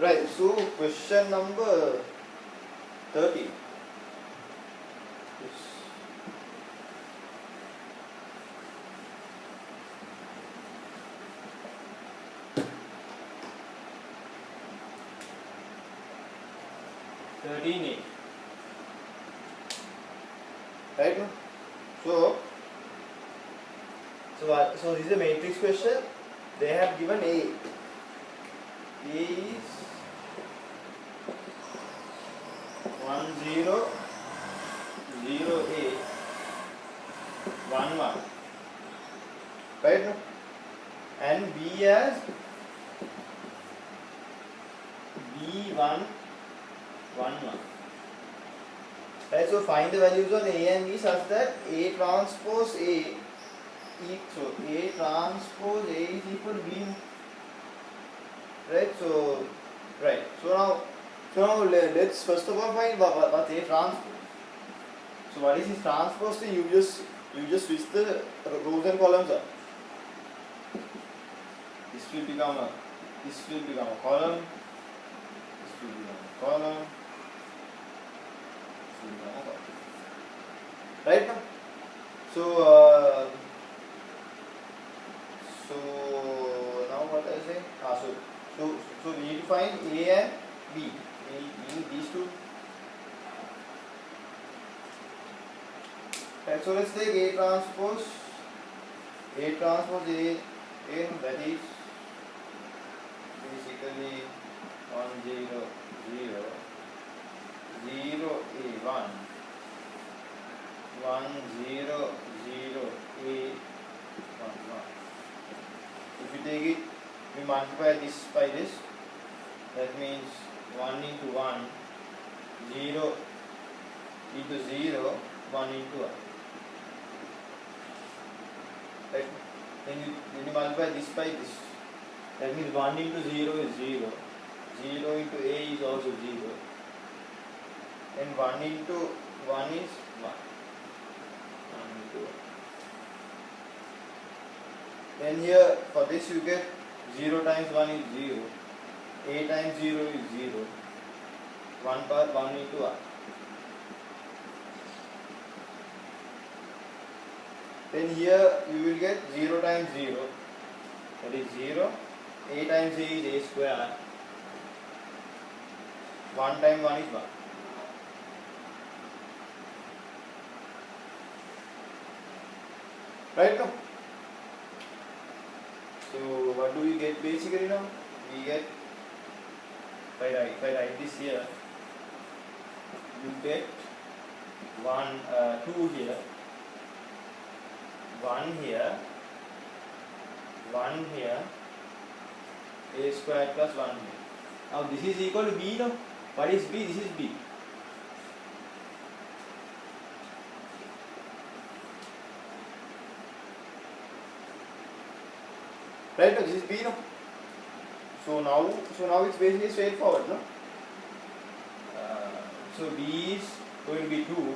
Right, so question number 30. Yes. Right? No? So this is a matrix question. They have given A. A is 1 0 0 A 1 1. Right? No? And B as B 1 1 1. Right, so find the values on A and B such that A transpose A so A transpose A is equal to B. Right, so now let's first of all find what's A transpose. So what is this transpose thing? You just switch the rows and columns up. This will become a column. This will become a column. Right now, so now what I say? So we need to find A and B. We need these two. Right, so let's take A transpose. A transpose A that is basically 1 0 0 0 A 1 1 0 0 A 1 1. If you take it, we multiply this by this. That means 1 into 1 0 into 0 1 into 1. Right? Then you multiply this by this. That means 1 into 0 is 0. 0 into A is also 0. And 1 into 1 is 1. 1 into 1. Then here for this you get 0 times 1 is 0. A times 0 is 0. 1 power 1 into 1. Then here you will get 0 times 0. That is 0. A times A is A square. 1 times 1 is 1. Right now? So what do we get basically now? We get, if I write this here, you get 2 here, 1 here, 1 here, A squared plus 1 here. Now this is equal to B now. What is B? This is B. Right, this is B now. So now it's basically straightforward, no? So B is going to be 2.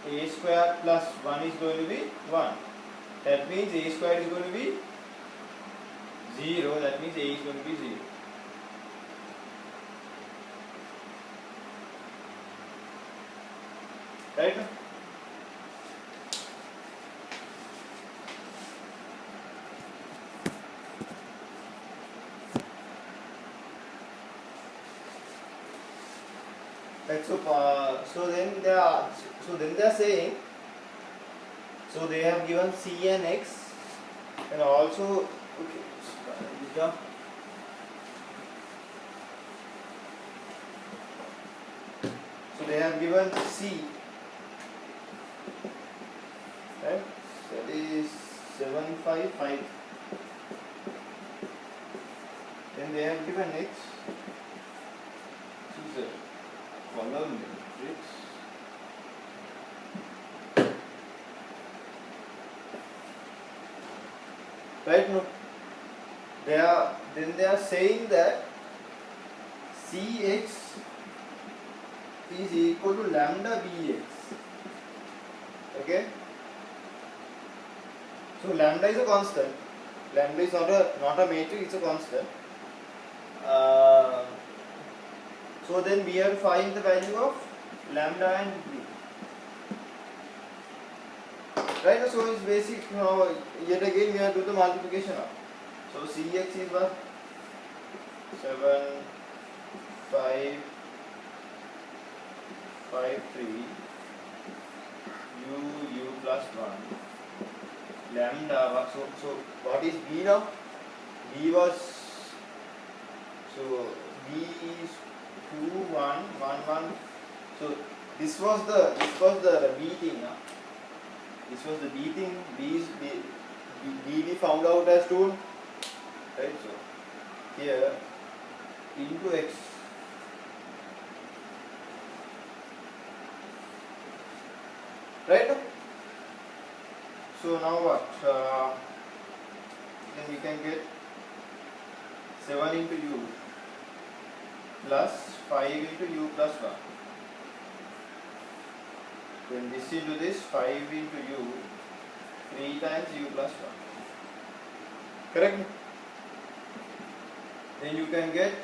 A square plus 1 is going to be 1. That means A square is going to be 0. That means A is going to be 0. Right? Right, so then they are saying, so they have given C and X, and also so they have given C, right? That is 755. Then they have given X. This is a column matrix. Right now, they are saying that Cx is equal to lambda Bx. Okay. So lambda is a constant. Lambda is not a matrix; it's a constant. Uh, so then we have to find the value of lambda and b. Right? So it's basic. Yet again we have to do the multiplication now. So Cx is what? 7, 5, 5, 3 u plus 1 lambda. So what is b now? B was, so b is 2 1 1 1. So this was the b thing now. This was the b thing. B we found out as 2, right? So here into x. Right? So now what? Then we can get 7 into u plus 5 into u plus 1. Then this into this, 5 into u, 3 times u plus 1. Correct? Then you can get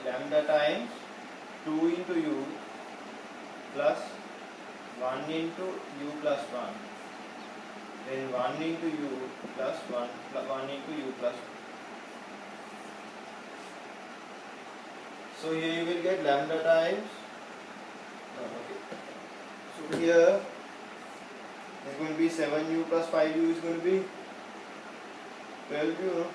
lambda times 2 into u plus 1 into u plus 1. Then 1 into u plus 1 into u plus 1. So here you will get lambda times. Okay. So here is going to be 7u plus 5u is going to be 12u.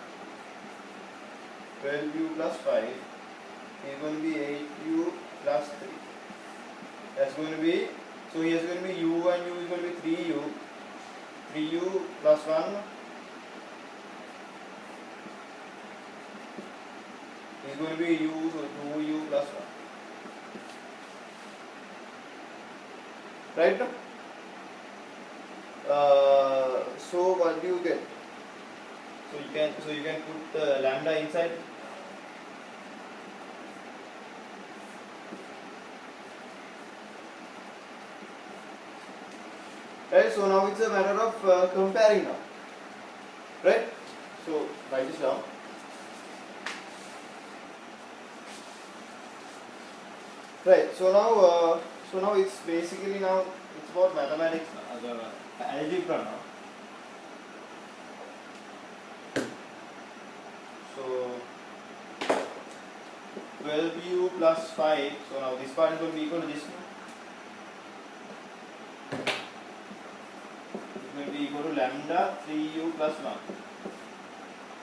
12u plus 5 is going to be 8u plus 3. That's going to be, so here is going to be u and u is going to be 3u. 3u plus 1 is going to be u, so 2u plus 1. Right? So what do you get? So you can put the lambda inside. Right? So now it's a matter of comparing now. Right? So write this down. Right. So now it's basically now it's about mathematics now, the algebra now. So 12u plus 5. So now this part is going to be equal to this now. It's going to be equal to lambda 3u plus 1.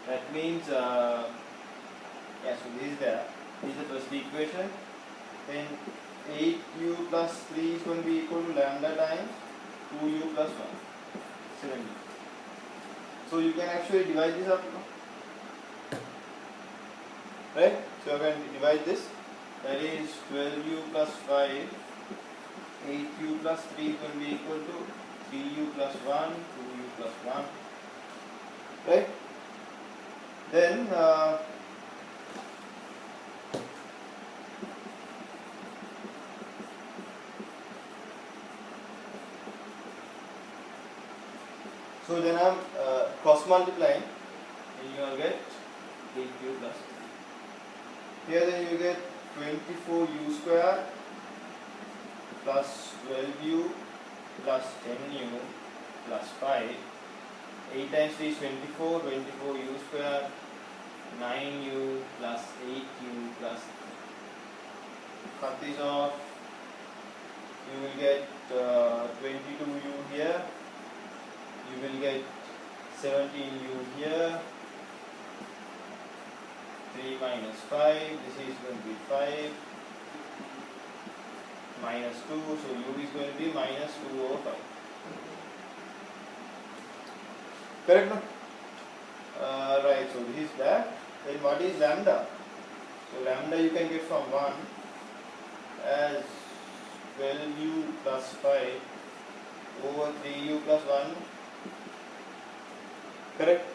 That means yeah. So this is there. This is the first equation. Then 8u plus 3 is going to be equal to lambda times 2u plus 1. 7u. So you can actually divide this up now. Right? So you can divide this. That is 12u plus 5. 8u plus 3 is going to be equal to 3u plus 1, 2u plus 1. Right? Then so then I'm cross multiplying, and you will get 8u plus 3. Here then you get 24u square plus 12u plus 10u plus 5. 8 times 3 is 24, 24u square, 9u plus 8u plus 3. Cut this off, you will get 22u here, you will get 17u here, 3 minus 5, this is going to be 5, minus 2, so u is going to be minus 2 over 5. Correct, no? Right, so this is that. Then what is lambda? So lambda you can get from 1 as 12u plus 5 over 3u plus 1. Correct?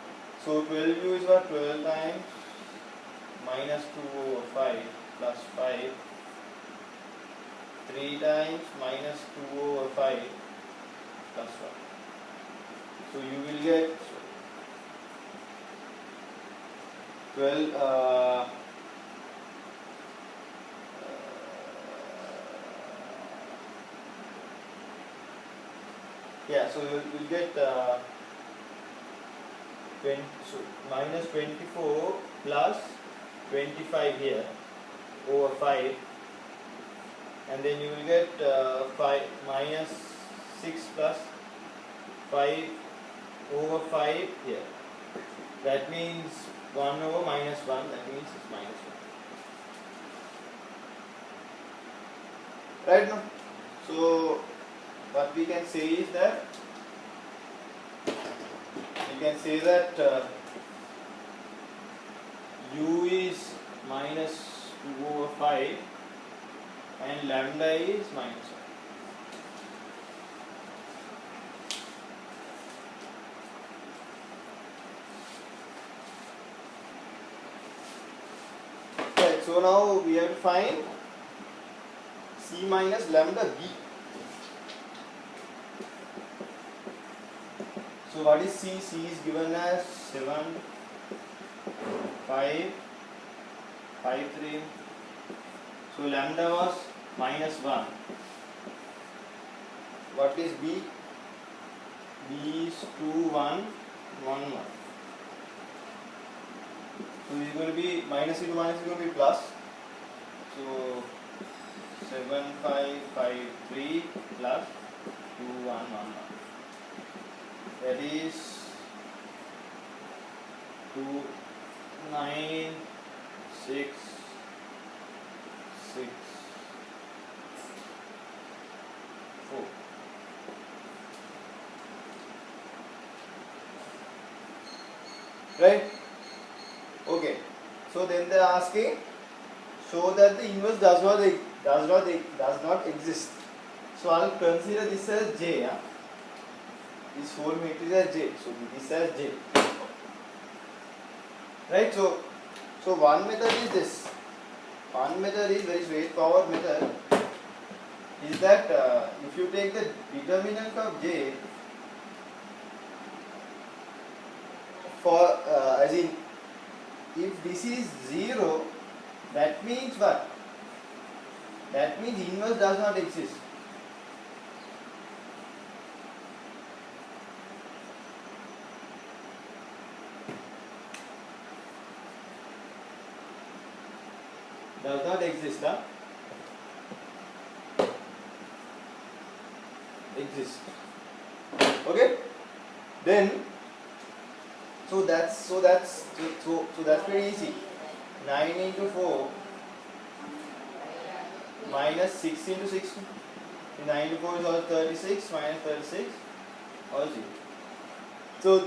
So 12u is what? 12 times minus 2 over 5 plus 5. 3 times minus 2 over 5 plus 1. So you will get 12 yeah, so you'll get 20, so minus 24 plus 25 here over 5, and then you will get 5 minus 6 plus 5 over 5 here. That means 1 over minus 1, that means it's minus 1. Right now? So what we can say is that u is minus 2 over 5 and lambda is minus 1. Right, so now we have to find c minus lambda b. So what is c? C is given as 7, 5, 5, 3. So lambda was minus 1. What is b? B is 2, 1, 1, 1. So this is going to be minus into minus is going to be plus. So 7, 5, 5, 3 plus 2, 1, 1, 1. That is 2, 9, 6, 6, 4. Right? Okay. So then they are asking, show that the inverse does not exist. So I'll consider this as J. Yeah? This whole matrix as J. So this as J. Right? So one method is this. One method is very straightforward method. Is that if you take the determinant of J for as in if this is 0, that means what? That means inverse does not exist. Does not exist, huh? Exist. Okay? Then so that's very easy. 9 into 4 minus 6 into 6. 9 into 4 is also 36 minus 36 or 0.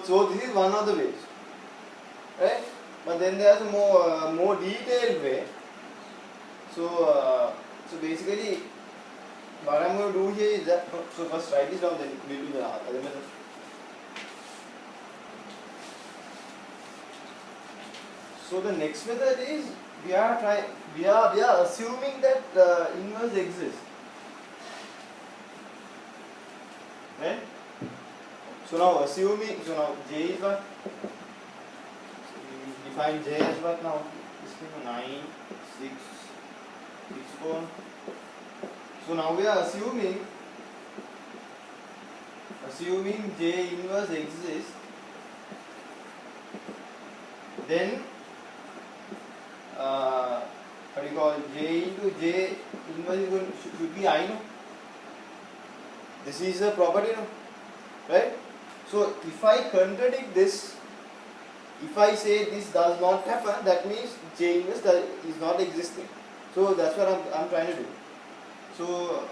So this is one of the ways, right? But then there is a more detailed way. So basically what I'm going to do here is that, so first write this down, then we'll do the other method. So the next method is we are assuming that inverse exists, right? So now J is what? So we define J as what now? This thing 9, 6, 4. So now we are assuming J inverse exists. Then what do you call J into J inverse should be I, no? This is a property, no? Right? So if I contradict this, if I say this does not happen, that means J inverse is not existing. So that's what I'm trying to do. So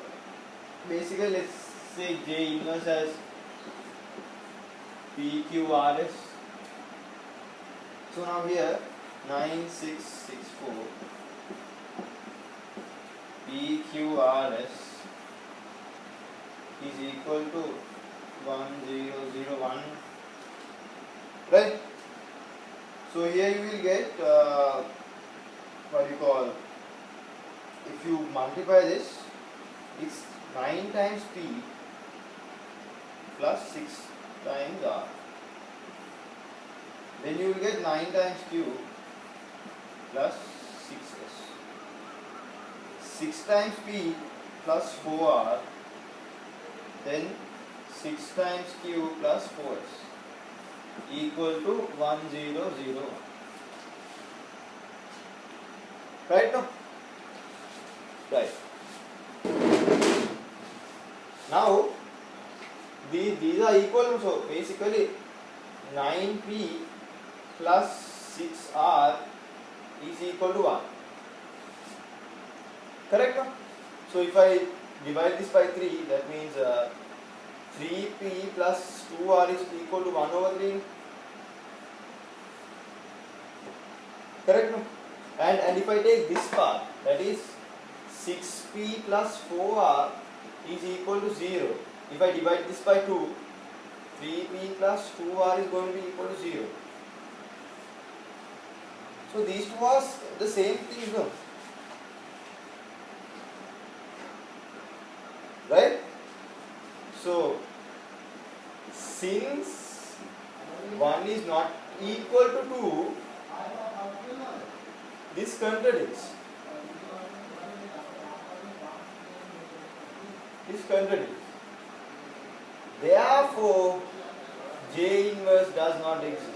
basically let's say J inverse as PQRS. So now here 9664 PQRS is equal to 1001, right? So here you will get what you call, if you multiply this, it's 9 times P plus 6 times R. Then you will get 9 times Q plus 6s. 6 times p plus 4r, then 6 times q plus 4s equal to 1001. Right now? Right. Now, these are equal, so basically 9p plus 6r is equal to 1. Correct? No? So if I divide this by 3, that means 3p plus 2r is equal to 1 over 3. Correct? No? And if I take this part, that is 6p plus 4r is equal to 0. If I divide this by 2, 3p plus 2r is going to be equal to 0. So these two are the same thing, no? Right? So since 1 is not equal to 2, this contradicts. This contradicts. Therefore, J inverse does not exist.